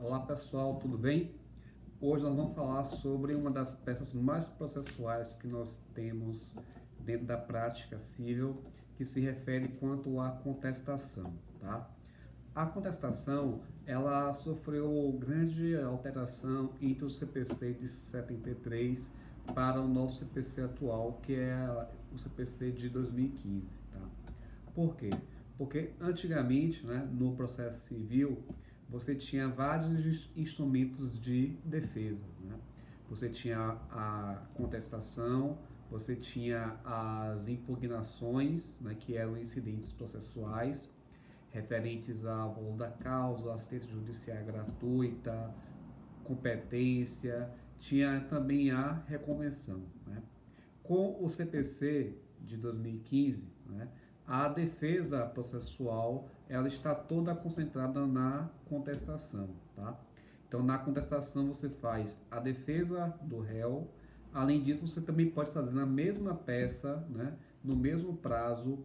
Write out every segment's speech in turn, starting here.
Olá pessoal, tudo bem? Hoje nós vamos falar sobre uma das peças mais processuais que nós temos dentro da prática civil, que se refere quanto à contestação, tá? A contestação, ela sofreu grande alteração entre o CPC de 73 para o nosso CPC atual, que é o CPC de 2015, tá? Por quê? Porque antigamente, né, no processo civil, você tinha vários instrumentos de defesa, né? Você tinha a contestação, você tinha as impugnações, né, que eram incidentes processuais referentes ao valor da causa, assistência judiciária gratuita, competência, tinha também a reconvenção, né? Com o CPC de 2015, né, a defesa processual ela está toda concentrada na contestação, tá? Então, na contestação você faz a defesa do réu. Além disso, você também pode fazer na mesma peça, né, no mesmo prazo,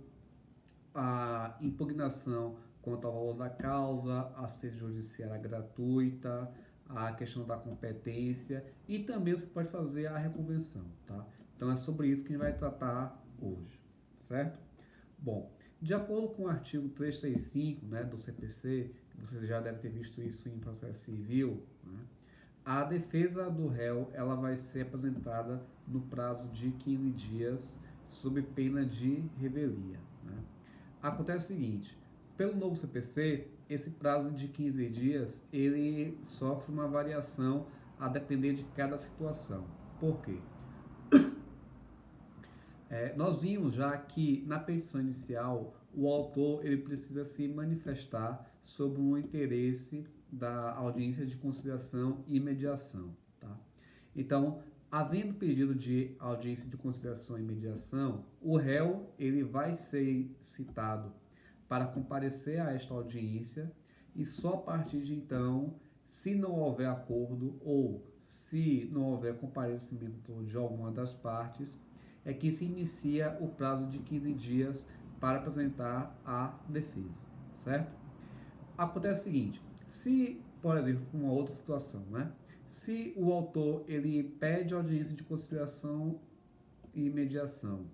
a impugnação quanto ao valor da causa, a assistência judiciária gratuita, a questão da competência e também você pode fazer a reconvenção, tá? Então é sobre isso que a gente vai tratar hoje, certo? Bom, de acordo com o artigo 335, né, do CPC, você já deve ter visto isso em processo civil, né, a defesa do réu ela vai ser apresentada no prazo de 15 dias sob pena de revelia, né? Acontece o seguinte, pelo novo CPC, esse prazo de 15 dias, ele sofre uma variação a depender de cada situação. Por quê? Nós vimos já que na petição inicial, o autor ele precisa se manifestar sobre o interesse da audiência de conciliação e mediação, tá? Então, havendo pedido de audiência de conciliação e mediação, o réu ele vai ser citado para comparecer a esta audiência e só a partir de então, se não houver acordo ou se não houver comparecimento de alguma das partes, é que se inicia o prazo de 15 dias para apresentar a defesa, certo? Acontece o seguinte, se, por exemplo, uma outra situação, né? Se o autor ele pede audiência de conciliação e mediação,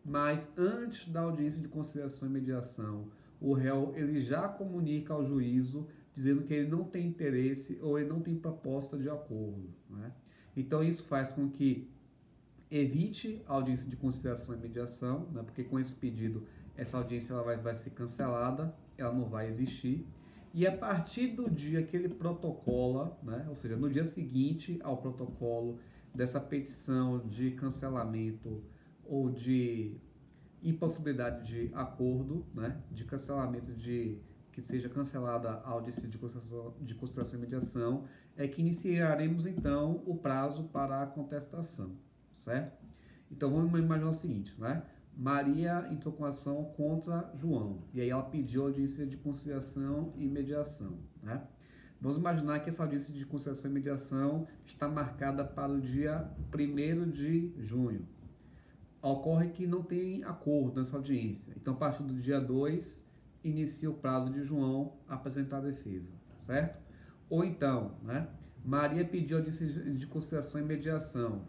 mas antes da audiência de conciliação e mediação, o réu ele já comunica ao juízo dizendo que ele não tem interesse ou ele não tem proposta de acordo, né? Então isso faz com que evite a audiência de conciliação e mediação, né? Porque com esse pedido essa audiência ela vai ser cancelada, ela não vai existir. E a partir do dia que ele protocola, né? Ou seja, no dia seguinte ao protocolo dessa petição de cancelamento ou de impossibilidade de acordo, né? De cancelamento de que seja cancelada a audiência de conciliação e mediação, é que iniciaremos então o prazo para a contestação, certo? Então vamos imaginar o seguinte, né? Maria entrou com ação contra João, e aí ela pediu audiência de conciliação e mediação, né? Vamos imaginar que essa audiência de conciliação e mediação está marcada para o dia 1º de junho. Ocorre que não tem acordo nessa audiência, então a partir do dia 2, inicia o prazo de João apresentar a defesa, certo? Ou então, né? Maria pediu audiência de conciliação e mediação.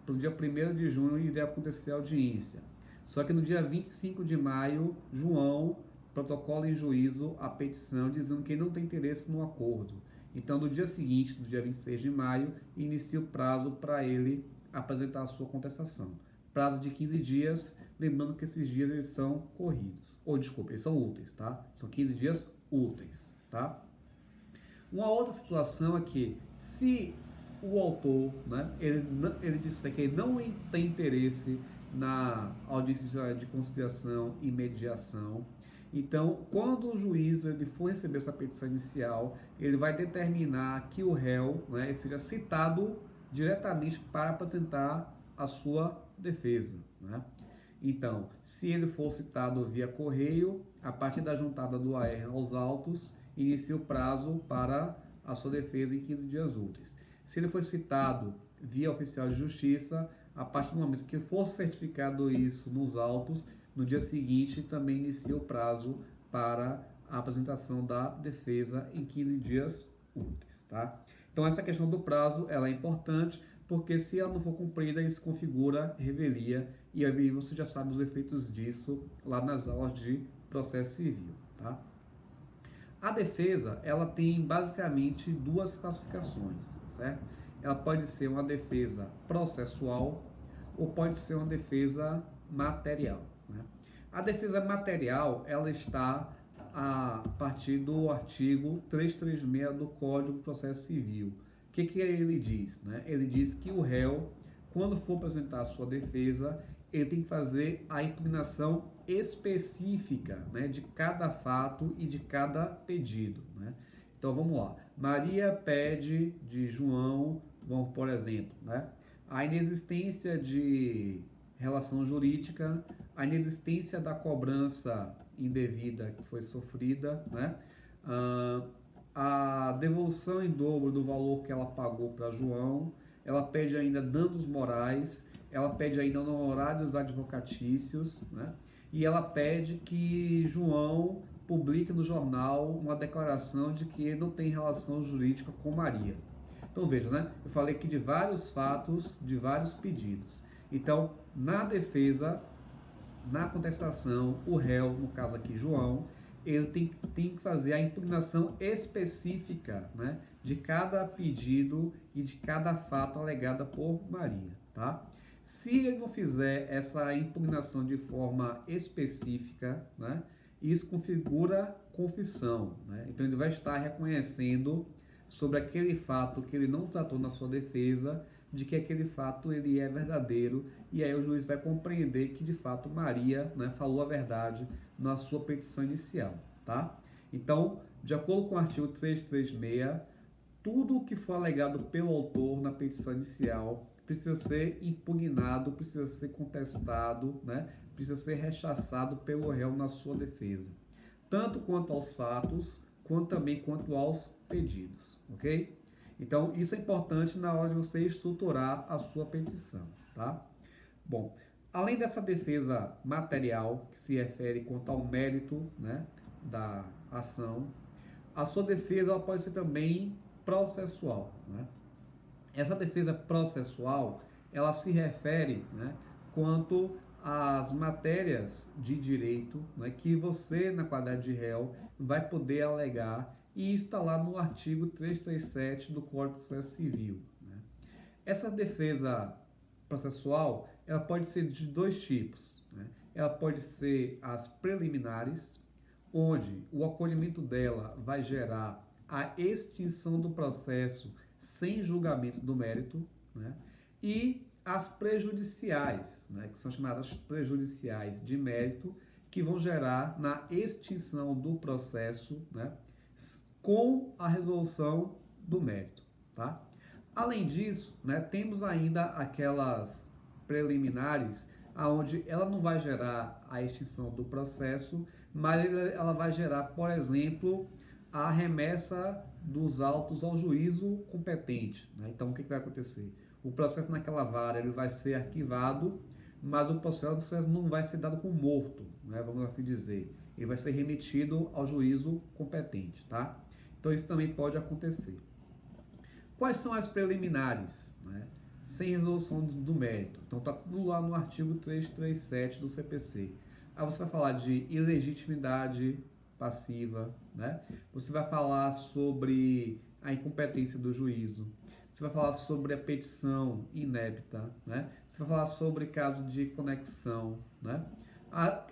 Para o dia 1º de junho iria acontecer a audiência. Só que no dia 25 de maio, João protocola em juízo a petição dizendo que ele não tem interesse no acordo. Então, no dia seguinte, no dia 26 de maio, inicia o prazo para ele apresentar a sua contestação. Prazo de 15 dias, lembrando que esses dias eles são corridos. Ou, desculpa, eles são úteis, tá? São 15 dias úteis, tá? Uma outra situação é que, se o autor, né, ele disser que ele não tem interesse na audiência de conciliação e mediação, então, quando o juiz ele for receber essa petição inicial, ele vai determinar que o réu, né, seja citado diretamente para apresentar a sua defesa, né? Então, se ele for citado via correio, a partir da juntada do AR aos autos, inicia o prazo para a sua defesa em 15 dias úteis. Se ele for citado via oficial de justiça, a partir do momento que for certificado isso nos autos, no dia seguinte também inicia o prazo para a apresentação da defesa em 15 dias úteis, tá? Então, essa questão do prazo, ela é importante, porque se ela não for cumprida, isso configura revelia, e aí você já sabe os efeitos disso lá nas aulas de processo civil, tá? A defesa, ela tem basicamente duas classificações, certo? Ela pode ser uma defesa processual ou pode ser uma defesa material, né? A defesa material, ela está a partir do artigo 336 do Código de Processo Civil. O que ele diz, né? Ele diz que o réu, quando for apresentar a sua defesa, ele tem que fazer a impugnação específica, né, de cada fato e de cada pedido, né? Então vamos lá. Maria pede de João, vamos por exemplo, né, a inexistência de relação jurídica, a inexistência da cobrança indevida que foi sofrida, né, a devolução em dobro do valor que ela pagou para João, ela pede ainda danos morais, ela pede ainda honorários advocatícios, né? E ela pede que João publique no jornal uma declaração de que ele não tem relação jurídica com Maria. Então veja, né? Eu falei aqui de vários fatos, de vários pedidos. Então, na defesa, na contestação, o réu, no caso aqui João, ele tem que fazer a impugnação específica, né, de cada pedido e de cada fato alegado por Maria, tá? Se ele não fizer essa impugnação de forma específica, né, isso configura confissão, né? Então ele vai estar reconhecendo sobre aquele fato que ele não tratou na sua defesa, de que aquele fato ele é verdadeiro, e aí o juiz vai compreender que de fato Maria, né, falou a verdade na sua petição inicial, tá? Então, de acordo com o artigo 336, tudo o que for alegado pelo autor na petição inicial precisa ser impugnado, precisa ser contestado, né? Precisa ser rechaçado pelo réu na sua defesa, tanto quanto aos fatos, quanto também quanto aos pedidos, ok? Então, isso é importante na hora de você estruturar a sua petição, tá? Bom, além dessa defesa material, que se refere quanto ao mérito, né, da ação, a sua defesa ela pode ser também processual, né? Essa defesa processual, ela se refere, né, quanto às matérias de direito, né, que você, na qualidade de réu, vai poder alegar, e está lá no artigo 337 do Código de Processo Civil, né? Essa defesa processual, ela pode ser de dois tipos, né? Ela pode ser as preliminares, onde o acolhimento dela vai gerar a extinção do processo sem julgamento do mérito, né? E as prejudiciais, né, que são chamadas prejudiciais de mérito, que vão gerar na extinção do processo, né, com a resolução do mérito, tá? Além disso, né, temos ainda aquelas preliminares aonde ela não vai gerar a extinção do processo, mas ela vai gerar, por exemplo, a remessa dos autos ao juízo competente, né? Então, o que vai acontecer? O processo naquela vara ele vai ser arquivado, mas o processo não vai ser dado como morto, né? Vamos assim dizer. Ele vai ser remetido ao juízo competente, tá? Então, isso também pode acontecer. Quais são as preliminares, né, sem resolução do mérito? Então, está tudo lá no artigo 337 do CPC. Aí você vai falar de ilegitimidade passiva, né? Você vai falar sobre a incompetência do juízo. Você vai falar sobre a petição inébita, né? Você vai falar sobre caso de conexão, né?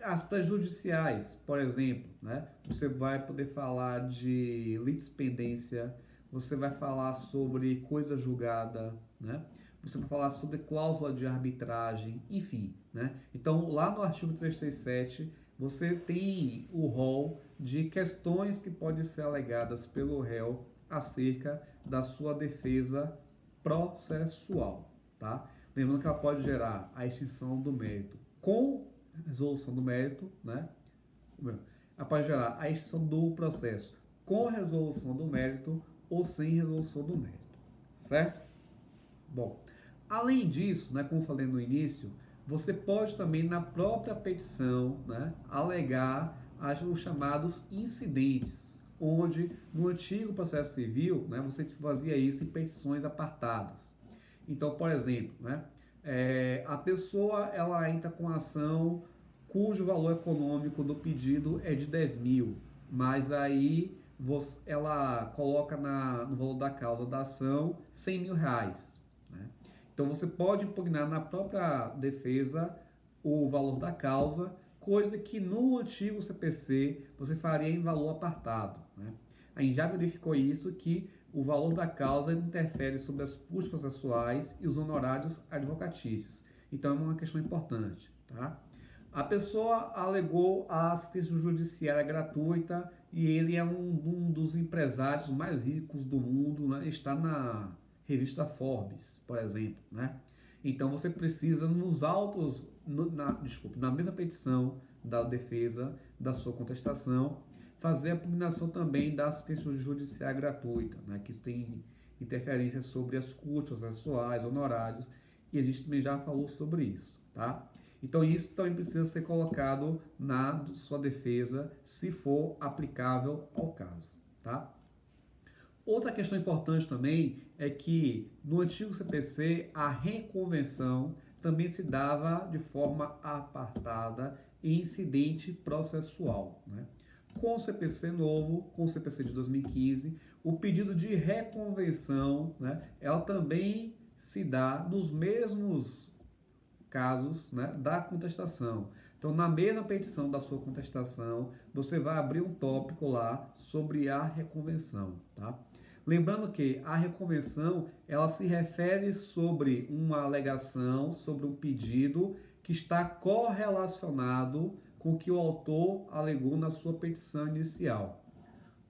As prejudiciais, por exemplo, né? Você vai poder falar de litispendência, você vai falar sobre coisa julgada, né? Você vai falar sobre cláusula de arbitragem, enfim, né? Então, lá no artigo 337, você tem o rol de questões que podem ser alegadas pelo réu acerca da sua defesa processual, tá? Lembrando que ela pode gerar a extinção do mérito com resolução do mérito, né? Ela pode gerar a extinção do processo com resolução do mérito ou sem resolução do mérito, certo? Bom, além disso, né, como eu falei no início, você pode também na própria petição, né, alegar os chamados incidentes, onde no antigo processo civil, né, você fazia isso em petições apartadas. Então, por exemplo, né, a pessoa ela entra com a ação cujo valor econômico do pedido é de 10 mil, mas aí ela coloca no valor da causa da ação 100 mil reais. Né? Então você pode impugnar na própria defesa o valor da causa, coisa que no antigo CPC você faria em valor apartado. Né? A gente já verificou isso, que o valor da causa interfere sobre as custas processuais e os honorários advocatícios. Então é uma questão importante. Tá? A pessoa alegou a assistência judiciária gratuita e ele é um dos empresários mais ricos do mundo, né? Está na revista Forbes, por exemplo. Né? Então você precisa, nos autos, na mesma petição da defesa da sua contestação, fazer a impugnação também da assistência judiciária gratuita, né? Que isso tem interferência sobre as custas processuais, honorários, e a gente também já falou sobre isso. Tá? Então, isso também precisa ser colocado na sua defesa, se for aplicável ao caso. Tá? Outra questão importante também é que no antigo CPC a reconvenção também se dava de forma apartada e incidente processual. Né? Com o CPC novo, com o CPC de 2015, o pedido de reconvenção, né, ela também se dá nos mesmos casos, né, da contestação. Então, na mesma petição da sua contestação, você vai abrir um tópico lá sobre a reconvenção. Tá? Lembrando que a reconvenção ela se refere sobre uma alegação, sobre um pedido que está correlacionado com o que o autor alegou na sua petição inicial.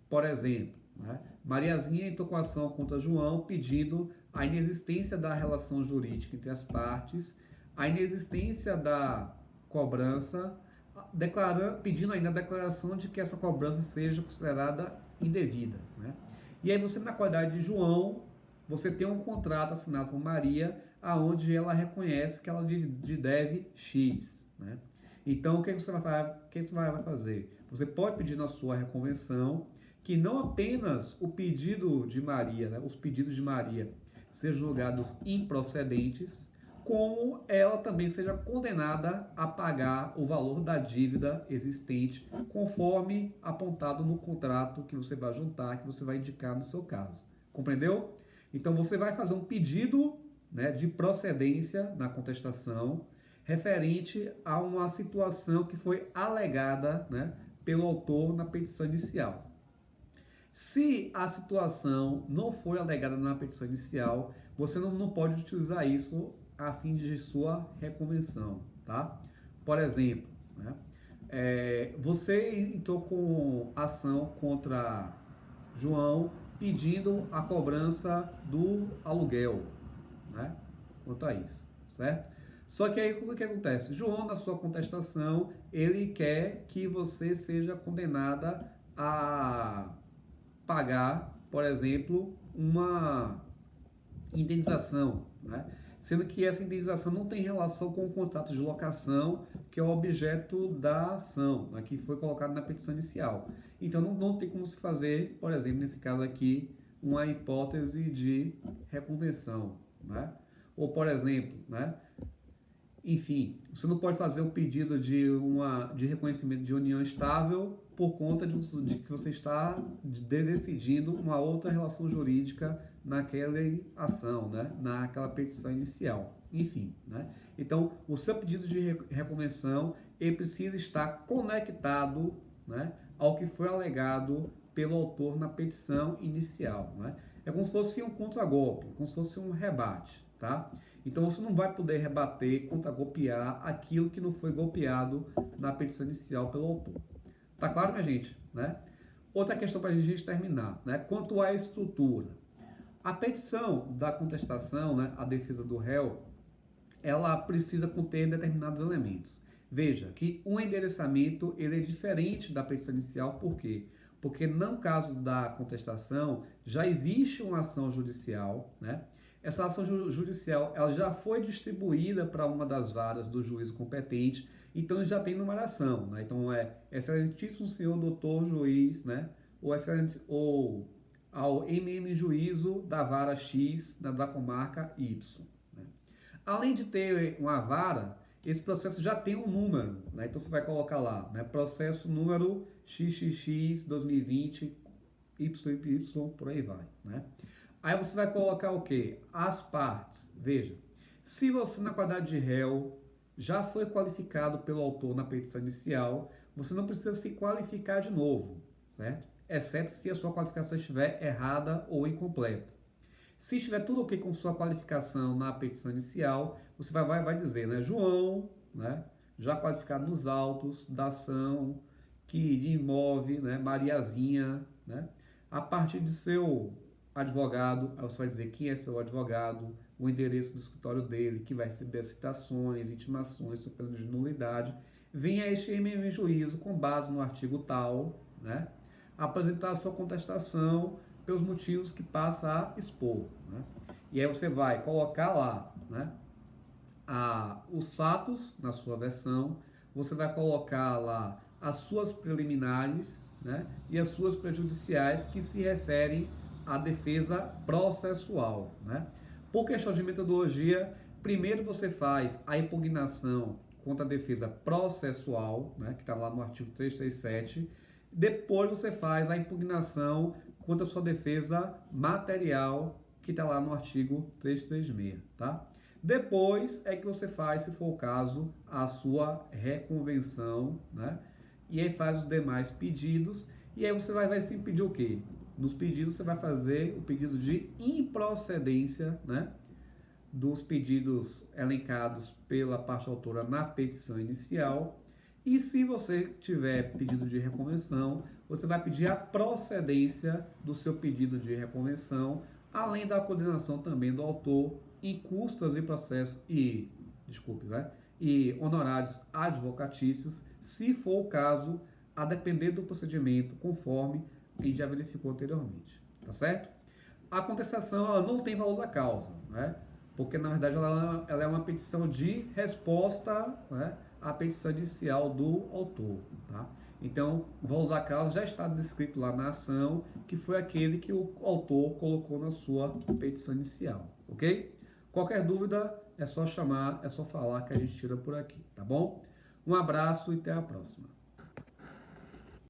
Por exemplo, né, Mariazinha entrou com ação contra João pedindo a inexistência da relação jurídica entre as partes, a inexistência da cobrança, pedindo ainda a declaração de que essa cobrança seja considerada indevida. Né? E aí você, na qualidade de João, você tem um contrato assinado com Maria, aonde ela reconhece que ela lhe deve X. Né? Então, o que você vai fazer? Você pode pedir na sua reconvenção que não apenas o pedido de Maria, né, os pedidos de Maria, sejam julgados improcedentes, como ela também seja condenada a pagar o valor da dívida existente, conforme apontado no contrato que você vai juntar, que você vai indicar no seu caso. Compreendeu? Então você vai fazer um pedido, né, de procedência na contestação, referente a uma situação que foi alegada, né, pelo autor na petição inicial. Se a situação não foi alegada na petição inicial, você não pode utilizar isso a fim de sua reconvenção, tá? Por exemplo, né, você entrou com ação contra João pedindo a cobrança do aluguel, né? Quanto a isso, certo? Só que aí o que acontece? João, na sua contestação, ele quer que você seja condenada a pagar, por exemplo, uma indenização, né? Sendo que essa indenização não tem relação com o contrato de locação, que é o objeto da ação, né, que foi colocado na petição inicial. Então, não tem como se fazer, por exemplo, nesse caso aqui, uma hipótese de reconvenção. Né? Ou, por exemplo, né, enfim, você não pode fazer um pedido de reconhecimento de união estável por conta de que você está decidindo uma outra relação jurídica naquela ação, né? Naquela petição inicial. Enfim, né? Então, o seu pedido de reconvenção ele precisa estar conectado, né, ao que foi alegado pelo autor na petição inicial. Né? É como se fosse um contragolpe, como se fosse um rebate. Tá? Então você não vai poder rebater, contragolpear aquilo que não foi golpeado na petição inicial pelo autor. Tá claro, minha gente? Né? Outra questão para a gente terminar, né? Quanto à estrutura. A petição da contestação, né, a defesa do réu, ela precisa conter determinados elementos. Veja que o endereçamento ele é diferente da petição inicial, por quê? Porque no caso da contestação já existe uma ação judicial, né? Essa ação judicial ela já foi distribuída para uma das varas do juízo competente, então já tem numeração. Né? Então Excelentíssimo senhor doutor juiz, né, ou ao MM juízo da vara X da comarca Y. Né? Além de ter uma vara, esse processo já tem um número, né? Então você vai colocar lá, né? Processo número XXX 2020 YY, por aí vai, né? Aí você vai colocar o quê? As partes. Veja, se você na qualidade de réu já foi qualificado pelo autor na petição inicial, você não precisa se qualificar de novo, certo? Exceto se a sua qualificação estiver errada ou incompleta. Se estiver tudo ok com sua qualificação na petição inicial, você vai dizer, né? João, né? Já qualificado nos autos da ação, que de imóvel, né? Mariazinha, né? A partir de seu advogado, aí você vai dizer quem é seu advogado, o endereço do escritório dele, que vai receber as citações, intimações, suplências de nulidade. Venha este MM juízo com base no artigo tal, né? Apresentar a sua contestação pelos motivos que passa a expor. Né? E aí você vai colocar lá, né, os fatos na sua versão, você vai colocar lá as suas preliminares, né, e as suas prejudiciais que se referem à defesa processual. Né? Por questão de metodologia, primeiro você faz a impugnação contra a defesa processual, né, que está lá no artigo 367, depois você faz a impugnação contra a sua defesa material, que está lá no artigo 336, tá? Depois é que você faz, se for o caso, a sua reconvenção, né? E aí faz os demais pedidos, e aí você vai se pedir o quê? Nos pedidos você vai fazer o pedido de improcedência, né? Dos pedidos elencados pela parte autora na petição inicial. E se você tiver pedido de reconvenção, você vai pedir a procedência do seu pedido de reconvenção, além da condenação também do autor em custas e processos e honorários advocatícios, se for o caso, a depender do procedimento, conforme a gente já verificou anteriormente, tá certo? A contestação ela não tem valor da causa, né? Porque na verdade ela é uma petição de resposta, né, à petição inicial do autor. Tá? Então, o valor da causa já está descrito lá na ação, que foi aquele que o autor colocou na sua petição inicial. Ok? Qualquer dúvida é só chamar, é só falar que a gente tira por aqui. Tá bom? Um abraço e até a próxima.